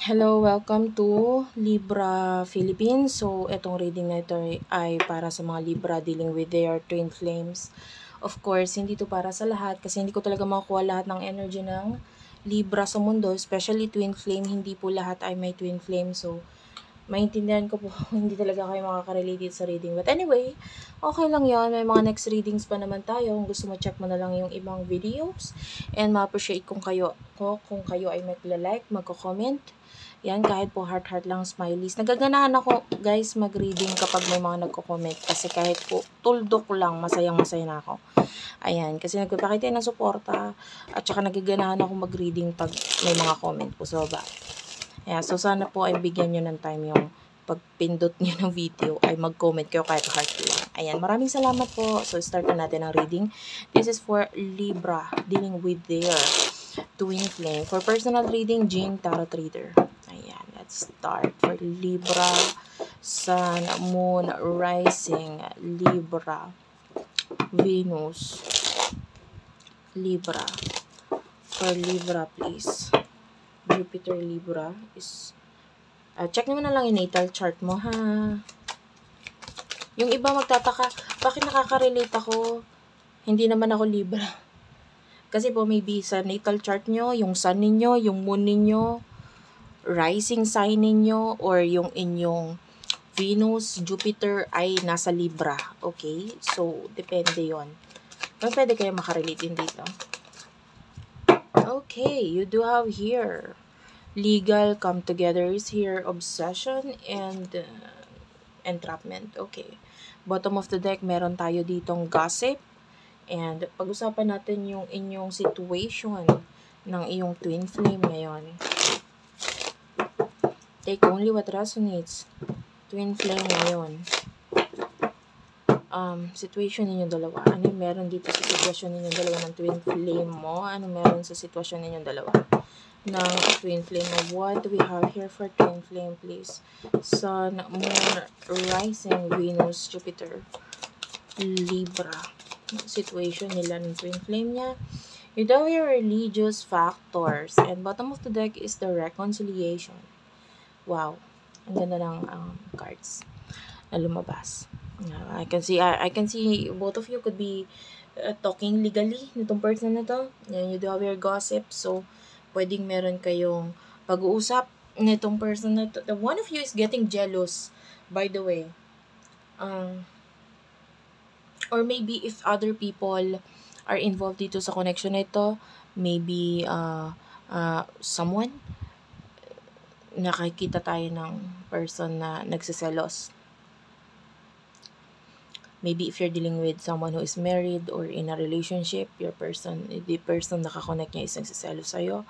Hello, welcome to Libra Philippines. So, itong reading na ito ay para sa mga Libra dealing with their twin flames. Of course, hindi to para sa lahat kasi hindi ko talaga makukuha lahat ng energy ng Libra sa mundo, especially twin flame. Hindi po lahat ay may twin flame. So, maintindihan ko po, hindi talaga kayo makaka-relate sa reading. But anyway, okay lang yon. May mga next readings pa naman tayo. Kung gusto mo, check mo na lang yung ibang videos. And ma-appreciate kung kayo ay mag-like, magko-comment. Yan, kahit po heart-heart lang, smileys. Nagaganahan ako, guys, mag-reading kapag may mga nagko-comment. Kasi kahit po tuldok lang, masayang-masaya na ako. Ayan, kasi nagpapakita ng suporta. At saka nagaganahan ako mag-reading pag may mga comment po sa baba. Yeah, so sana po ay bigyan nyo ng time yung pagpindot nyo ng video ay mag-comment kayo kahit heart lang. Ayan, maraming salamat po. So, start na natin ang reading. This is for Libra, dealing with their twin flame. For personal reading, Jing Tarot Reader. Ayan, let's start. For Libra, Sun, Moon, Rising, Libra, Venus, Libra. For Libra, please. Jupiter Libra is check naman na lang yung natal chart mo, ha. Yung iba magtataka, bakit nakaka-relate ako? Hindi naman ako Libra. Kasi po maybe sa natal chart nyo, yung sun ninyo, yung moon ninyo, rising sign ninyo, or yung inyong Venus, Jupiter ay nasa Libra. Okay? So, depende yon. Pero pwede kayo makarelate din dito. Okay, you do have here legal come together is here, obsession and entrapment. Okay. Bottom of the deck, meron tayo ditong gossip. And pag-usapan natin yung inyong situation ng iyong twin flame ngayon. Take only what resonates. Twin flame ngayon. Situation ninyong dalawa. Ano meron dito sa sitwasyon ninyong dalawa ng twin flame mo? Ano meron sa sitwasyon ninyong dalawa ng twin flame? What do we have here for twin flame, please? Sun, Moon, Rising, Venus, Jupiter, Libra. Situation nila ng twin flame niya. You have your religious factors. And bottom of the deck is the reconciliation. Wow. Ang ganda ng cards na lumabas. I can see both of you could be talking legally nitong person na to. You do have your gossip. So, pwedeng meron kayong pag-uusap nitong person na to. The one of you is getting jealous, by the way. Or maybe if other people are involved dito sa connection na ito, maybe someone, nakikita tayo ng person na nagsiselos. Maybe if you're dealing with someone who is married or in a relationship, the person nakakonect niya is nagsiselo sa'yo.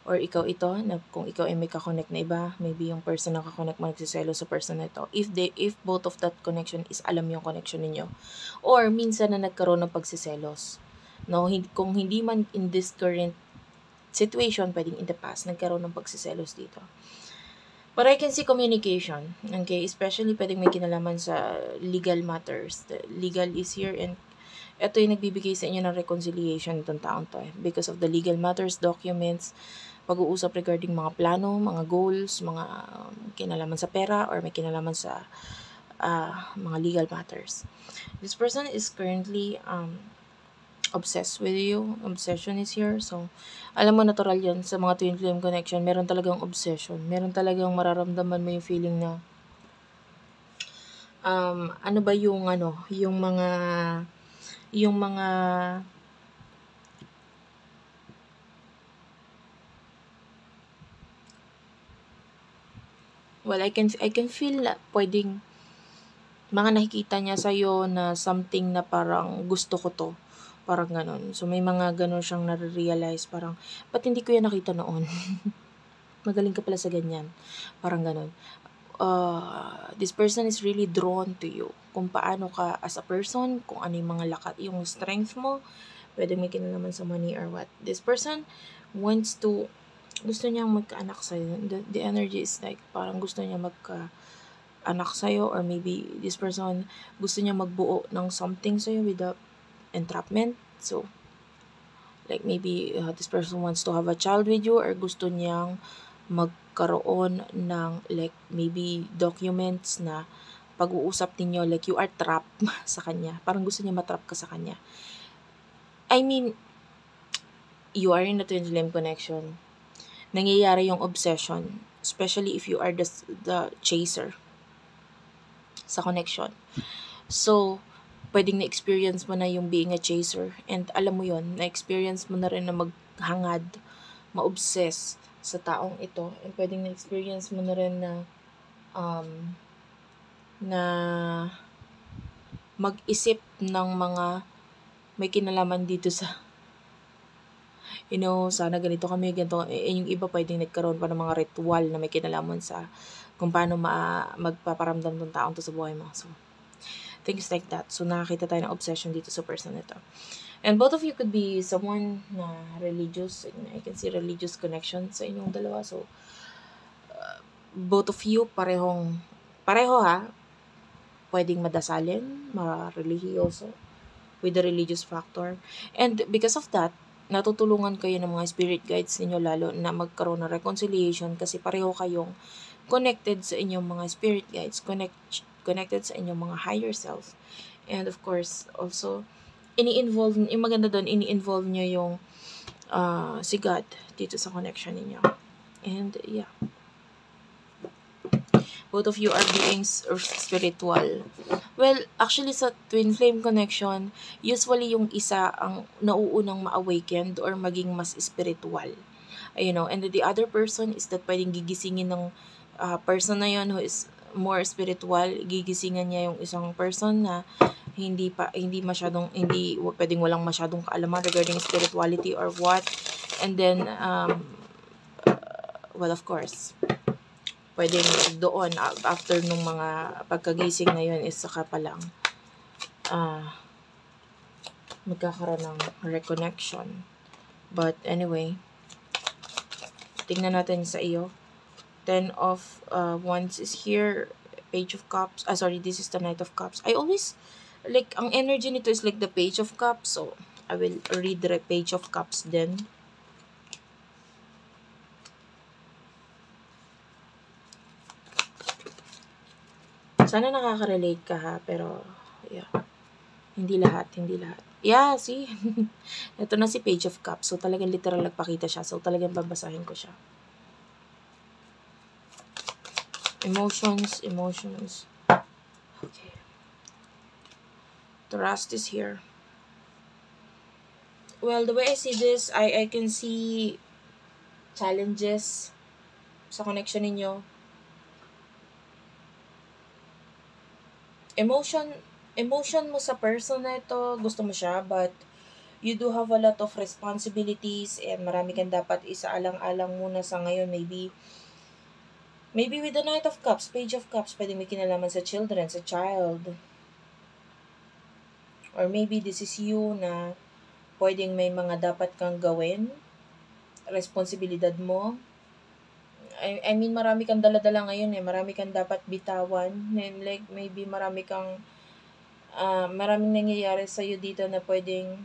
Or ikaw ito, na kung ikaw ay may kakonect na iba, maybe yung person na kakonect mo nagsiselo sa person na ito. If both of that connection is alam yung connection ninyo. Or minsan na nagkaroon ng pagsiselos. No, kung hindi man in this current situation, pwedeng in the past, nagkaroon ng pagsiselos dito. But I can see communication, okay? Especially pwedeng may kinalaman sa legal matters. The legal is here and ito yung nagbibigay sa inyo ng reconciliation itong taong to. Because of the legal matters, documents, pag-uusap regarding mga plano, mga goals, mga kinalaman sa pera, or may kinalaman sa mga legal matters. This person is currently obsessed with you. Obsession is here. So, alam mo, natural yan sa mga twin flame connection. Meron talagang obsession. Meron talagang mararamdaman mo yung feeling na ano ba yung mga well, I can feel na pwedeng mga nakikita niya sa'yo na something na parang gusto ko to. Parang ganon. So, may mga ganon siyang nare-realize. Parang, ba't hindi ko yan nakita noon? Magaling ka pala sa ganyan. Parang ganon. This person is really drawn to you. Kung paano ka as a person, kung ano yung mga yung strength mo, pwede may kinalaman sa money or what. This person gusto niyang magkaanak sa'yo. The energy is like, parang gusto niya magkaanak sa'yo, or maybe this person gusto niya magbuo ng something sa'yo without entrapment. So, Like maybe this person wants to have a child with you, or gusto niyang magkaroon ng like maybe documents na pag-uusap ninyo, like you are trapped sa kanya. Parang gusto niya matrap ka sa kanya. I mean, you are in a twin flame connection. Nangyayari yung obsession, especially if you are the chaser sa connection. So, pwedeng na-experience mo na yung being a chaser, and alam mo yon, na-experience mo na rin na maghangad, ma-obsess sa taong ito, and pwedeng na-experience mo na rin na na mag-isip ng mga may kinalaman dito sa sana ganito kami, ganito. Yung iba pwedeng nagkaroon pa ng mga ritual na may kinalaman sa kung paano magpaparamdam ng taong to sa buhay mo. So, things like that. So, nakakita tayo ng obsession dito sa person nito. And both of you could be someone na religious. I can see religious connection sa inyong dalawa. So, both of you, pareho ha, pwedeng madasalin, ma-religyoso, with the religious factor. And because of that, natutulungan kayo ng mga spirit guides ninyo lalo na magkaroon ng reconciliation kasi pareho kayong connected sa inyong mga spirit guides, connected sa inyong mga higher self. And of course, also, yung maganda doon, ini-involve nyo yung si God dito sa connection ninyo. And yeah, both of you are beings spiritual. Well, actually sa twin flame connection, usually yung isa ang nauunang ma-awakened or maging mas spiritual. And the other person is that pwedeng gigisingin ng person na yun who is more spiritual, gigisingan niya yung isang person na hindi pwedeng walang masyadong kaalaman regarding spirituality or what. And then well, of course, pwedeng doon, after nung mga pagkagising na yun, is saka pa lang magkakaroon ng reconnection. But anyway, tingnan natin sa iyo. 10 of Wands is here. Page of Cups. This is the Knight of Cups. I always, like, ang energy nito is like the Page of Cups. So, I will read the Page of Cups then. Sana nakaka-relate ka ha, pero yeah. Hindi lahat. Yeah, see? Ito na si Page of Cups. So, talagang literal nagpakita siya. So, talagang babasahin ko siya. Emotions. Okay. Trust is here. Well, the way I see this, I can see challenges sa connection ninyo. Emotion mo sa person na ito, gusto mo siya, but you do have a lot of responsibilities and marami kang dapat isaalang-alang muna sa ngayon. Maybe with the Knight of Cups, Page of Cups, pwede may kinalaman sa children, sa child. Or maybe this is you na pwedeng may mga dapat kang gawin, responsibilidad mo. I mean, marami kang dala-dala ngayon marami kang dapat bitawan. Like, maybe maraming nangyayari sa'yo dito na pwedeng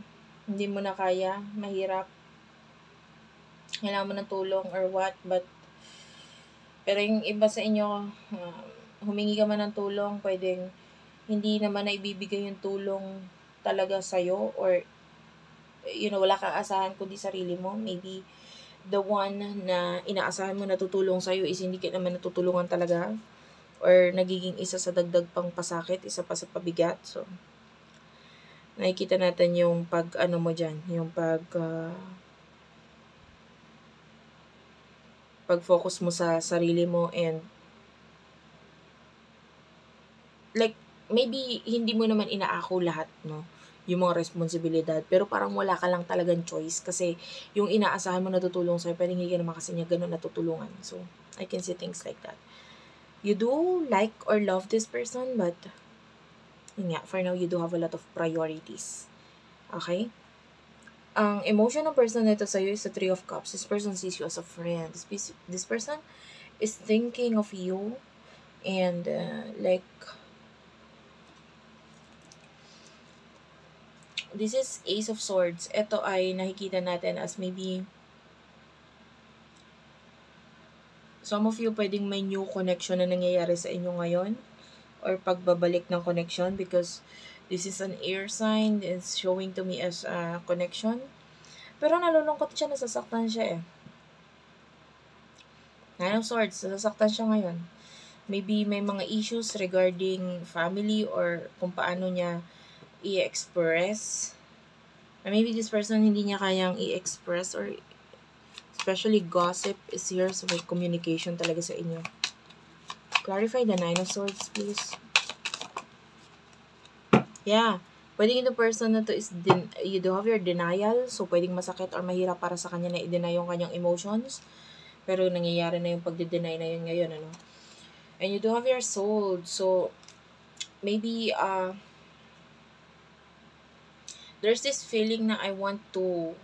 hindi mo na kaya, mahirap. Kailangan mo ng tulong or what, pero yung iba sa inyo, humingi ka man ng tulong, pwedeng hindi naman na ibibigay yung tulong talaga sa'yo, or wala kang asahan kundi sarili mo. Maybe the one na inaasahan mo na tutulong sa'yo is hindi ka naman natutulungan talaga, or nagiging isa sa dagdag pang pasakit, isa pa sa pabigat. So, nakikita natin yung mo dyan, yung pag-focus mo sa sarili mo, and like, maybe hindi mo naman inaako lahat, no? Yung mga responsibilidad, pero parang wala ka lang talagang choice kasi yung inaasahan mo na tutulong sa'yo, pwedeng hindi ka naman kasi niya ganun natutulungan. So, I can see things like that. You do like or love this person, but for now, you do have a lot of priorities. Okay? Ang emotion ng person nito sa'yo is the 3 of Cups. This person sees you as a friend. This person is thinking of you, and this is Ace of Swords. Ito ay nakikita natin as maybe some of you pwedeng may new connection na nangyayari sa inyo ngayon or pagbabalik ng connection because this is an air sign. It's showing to me as a connection. Pero nalulungkot siya, nasasaktan siya eh. Nine of Swords, nasasaktan siya ngayon. Maybe may mga issues regarding family or kung paano niya i-express. Or maybe this person hindi niya kayang i-express or especially gossip is here. So may communication talaga sa inyo. Clarify the Nine of Swords, please. Yeah. Pwedeng yung person na to is, you do have your denial. So, pwedeng masakit or mahirap para sa kanya na i-deny yung kanyang emotions. Pero nangyayari na yung pagde-deny na yun ngayon, ano. And you do have your soul. So, maybe, there's this feeling na I want to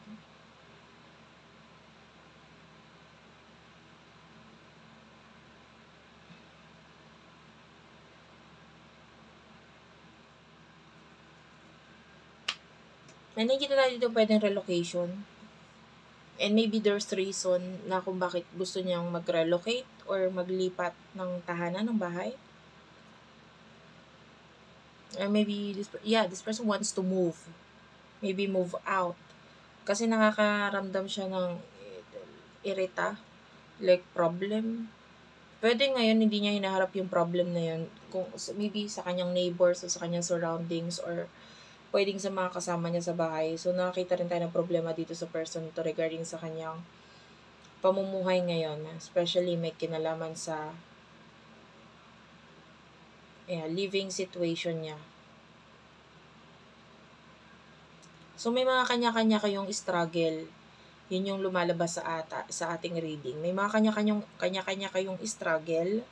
nakikita natin dito pwedeng relocation. And maybe there's reason na kung bakit gusto niyang mag-relocate or maglipat ng tahanan ng bahay. Or maybe, this person wants to move. Maybe move out. Kasi nakakaramdam siya ng irita. Like, problem. Pwede ngayon, hindi niya hinaharap yung problem na yun. Kung, maybe sa kanyang neighbors o sa kanyang surroundings or pwedeng sa mga kasama niya sa bahay. So, nakakita rin tayo ng problema dito sa person to regarding sa kanyang pamumuhay ngayon. Especially may kinalaman sa living situation niya. So, may mga kanya-kanya kayong struggle. Yun yung lumalabas sa ating reading. May mga kanya-kanya kayong struggle.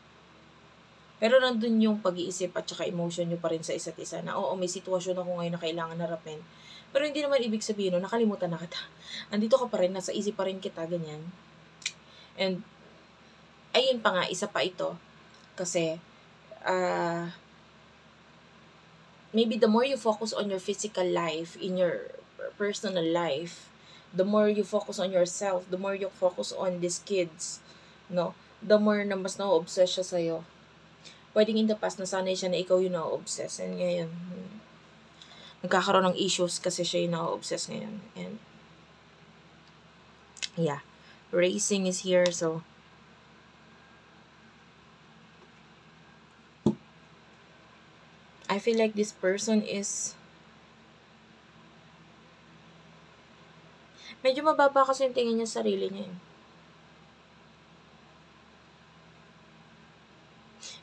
Pero nandun yung pag-iisip at saka emotion nyo pa rin sa isa't isa na, oo, may sitwasyon ako ngayon na kailangan harapin. Pero hindi naman ibig sabihin, no, nakalimutan na kita. Andito ka pa rin, nasa isip pa rin kita, ganyan. And, ayun pa nga, isa pa ito. Kasi, maybe the more you focus on your physical life, in your personal life, the more you focus on yourself, the more you focus on these kids, no? The more na mas na-obsess siya sa'yo. Pwedeng in the past, nasanay siya na ikaw yung na-obsess. And ngayon, nagkakaroon ng issues kasi siya yung na-obsess ngayon. And, yeah. Racing is here, so, I feel like this person is medyo mababa kasi yung tingin niya sa sarili niya.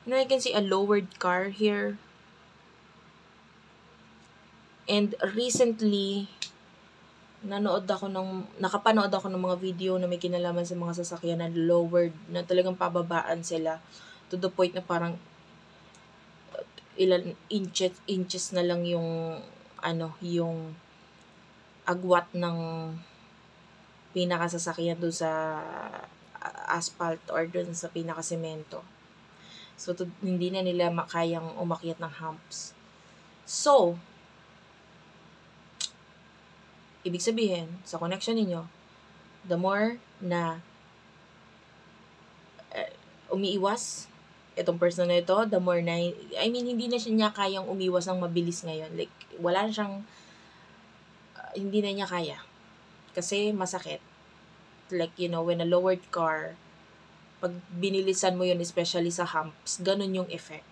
You know, I can see a lowered car here. And recently, nakapanood ako ng mga video na may kinalaman sa mga sasakyan na lowered, na talagang pababaan sila to the point na parang ilan inches na lang yung yung agwat ng pinakasasakyan doon sa asphalt or doon sa pinakasemento. So, hindi na nila makayang umakyat ng humps. So, ibig sabihin, sa connection ninyo, the more na umiiwas itong person na ito, the more na, hindi na niya kayang umiwas ng mabilis ngayon. Like, wala siyang, hindi na niya kaya. Kasi masakit. Like, when a lowered car, pag binilisan mo yun, especially sa humps, ganun yung effect.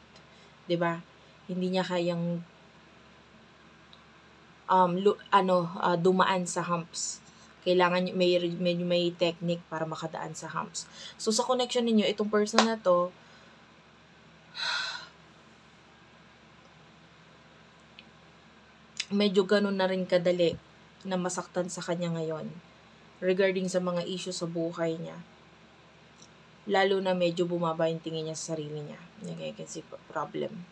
'Di ba? Hindi niya kayang dumaan sa humps. Kailangan may technique para makadaan sa humps. So, sa connection ninyo, itong person na to, medyo ganun na rin kadali na masaktan sa kanya ngayon regarding sa mga issues sa buhay niya. Lalo na medyo bumaba yung tingin niya sa sarili niya. Kasi problem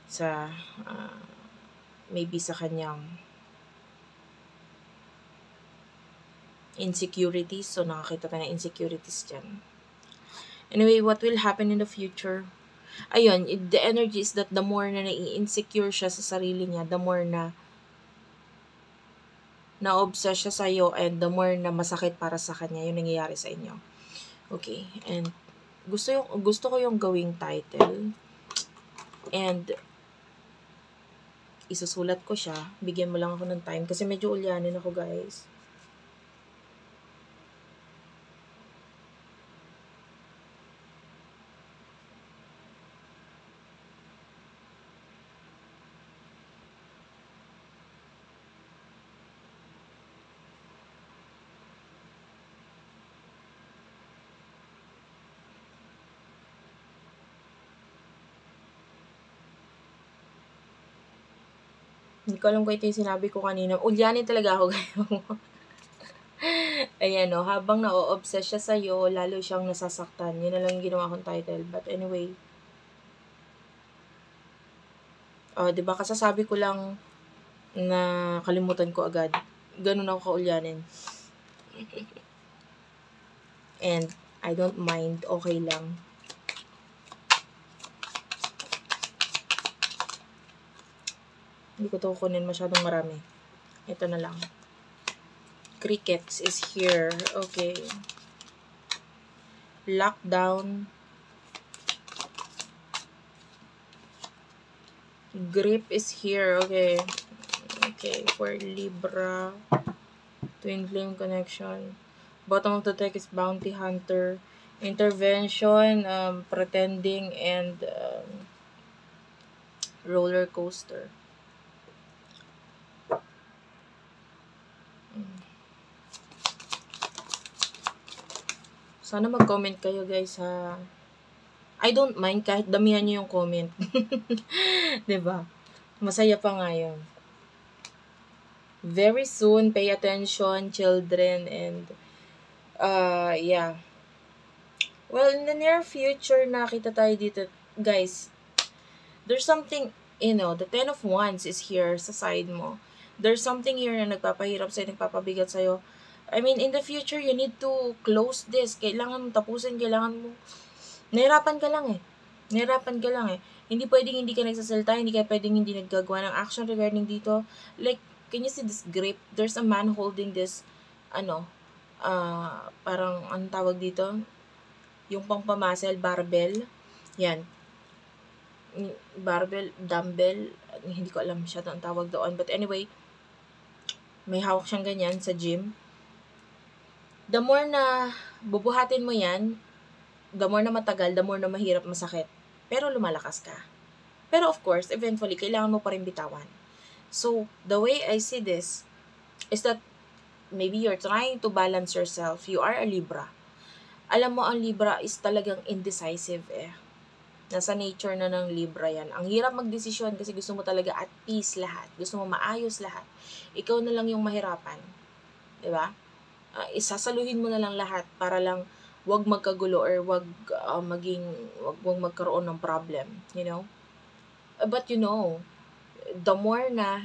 sa maybe sa kanyang insecurities. So, nakakita tayo ng insecurities dyan. Anyway, what will happen in the future? Ayun, the energy is that the more na nai-insecure siya sa sarili niya, the more na na-obsess siya sa'yo, and the more na masakit para sa kanya, yung nangyayari sa inyo. Okay, and gusto ko yung gawing title, and isusulat ko siya. Bigyan mo lang ako ng time, kasi medyo ulyanin ako, guys. Hindi ko alam kung ito yung sinabi ko kanina. Ulyanin talaga ako, guys. Ayan, no, habang na-obsess siya sa'yo, lalo siyang nasasaktan. Yun na lang yung ginawa kong title. But anyway, diba, kasasabi ko lang na kalimutan ko agad. Ganun ako kaulyanin. And I don't mind. Okay lang. Hindi ko to kunin masyadong marami. Ito na lang. Crickets is here. Okay. Lockdown. Grip is here. Okay. Okay. For Libra. Twin flame connection. Bottom of the deck is bounty hunter. Intervention. Pretending. And roller coaster. Sana mag-comment kayo, guys, ha. I don't mind kahit damihan nyo yung comment. Diba? Masaya pa nga yun. Very soon, pay attention, children, and yeah. Well, in the near future, nakita tayo dito, guys. There's something, the Ten of Wands is here sa side mo. There's something here na nagpapahirap sa'yo, nagpapabigat sa'yo. I mean, in the future, you need to close this. Kailangan mo tapusin, kailangan mo. Nahirapan ka lang eh. Hindi pwedeng hindi ka nagsasalita, hindi ka pwedeng hindi naggagawa ng action regarding dito. Like, can you see this grip? There's a man holding this, parang, anong tawag dito? Yung pampamuscle, barbell. Yan. Barbell, dumbbell. Hindi ko alam siya ang tawag doon. But anyway, may hawak siyang ganyan sa gym. The more na bubuhatin mo yan, the more na matagal, the more na mahirap, masakit. Pero lumalakas ka. Pero of course, eventually, kailangan mo pa rin bitawan. So, the way I see this is that maybe you're trying to balance yourself. You are a Libra. Alam mo, ang Libra is talagang indecisive eh. Nasa nature na ng Libra yan. Ang hirap magdesisyon kasi gusto mo talaga at peace lahat. Gusto mo maayos lahat. Ikaw na lang yung mahirapan. Diba? Isasaluhin mo na lang lahat para lang wag magkagulo or wag magkaroon ng problem, But the more na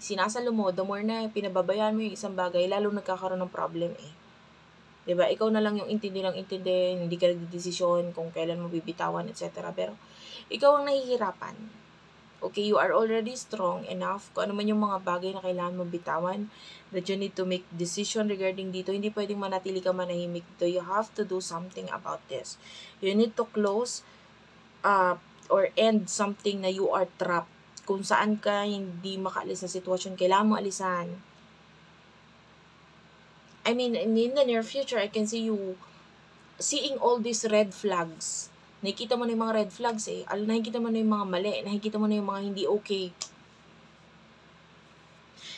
sinasalo mo, the more na pinababayaan mo yung isang bagay, lalo nagkakaroon ng problem eh. Diba? Ikaw na lang yung intindi, hindi ka nagdedesisyon kung kailan mo bibitawan, etc. Pero ikaw ang nahihirapan. Okay, you are already strong enough. Kung ano man yung mga bagay na kailangan mong bitawan, that you need to make decision regarding dito. Hindi pwedeng manatili ka manahimik dito. You have to do something about this. You need to close or end something na you are trapped. Kung saan ka hindi makaalis na sitwasyon, kailangan mo alisan. I mean, in the near future, I can see you seeing all these red flags. Nakikita mo na yung mga red flags eh. Nakikita mo na yung mga mali. Nakikita mo na yung mga hindi okay.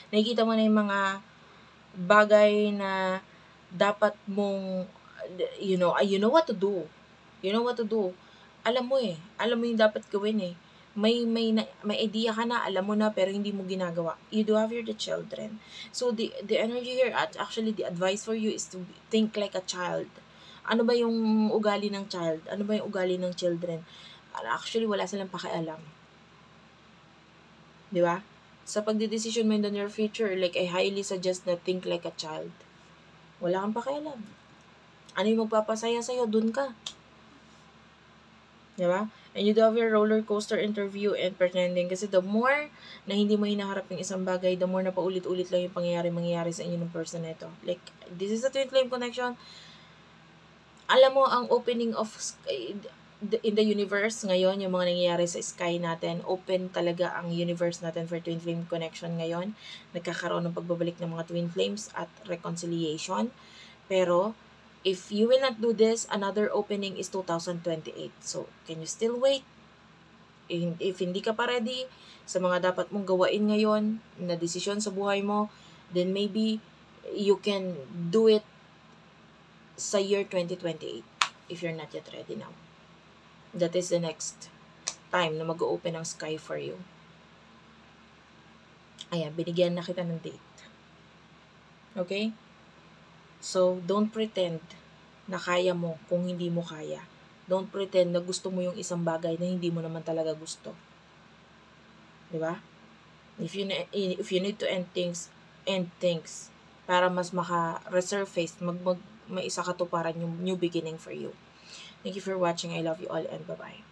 Nakikita mo na yung mga bagay na dapat mong, you know what to do. You know what to do. Alam mo eh. Alam mo yung dapat gawin eh. May idea ka na, alam mo na, pero hindi mo ginagawa. You do have the children. So, the energy here, actually, the advice for you is to think like a child. Ano ba yung ugali ng child? Ano ba yung ugali ng children? Actually, wala silang pakialam. Di ba? Sa pagdedesisyon mo in the near future, like, I highly suggest na think like a child. Wala kang pakialam. Ano yung magpapasaya sa'yo? Dun ka. Di ba? And you do have your roller coaster interview and pretending. Kasi the more na hindi mo hinaharap yung isang bagay, the more na paulit-ulit lang yung mangyayari sa inyo ng person na ito. Like, this is a twin flame connection. Alam mo, ang opening of in the universe ngayon, yung mga nangyayari sa sky natin, open talaga ang universe natin for twin flame connection ngayon. Nagkakaroon ng pagbabalik ng mga twin flames at reconciliation. Pero, if you will not do this, another opening is 2028. So, can you still wait? If hindi ka pa ready sa mga dapat mong gawain ngayon, na desisyon sa buhay mo, then maybe you can do it sa year 2028 if you're not yet ready now. That is the next time na mag-open ang sky for you. Ayan, binigyan na kita ng date. Okay? So, don't pretend na kaya mo kung hindi mo kaya. Don't pretend na gusto mo yung isang bagay na hindi mo naman talaga gusto. Diba? If you need to end things para mas maka-resurface, may isa katuparan yung new beginning for you. Thank you for watching. I love you all and bye-bye.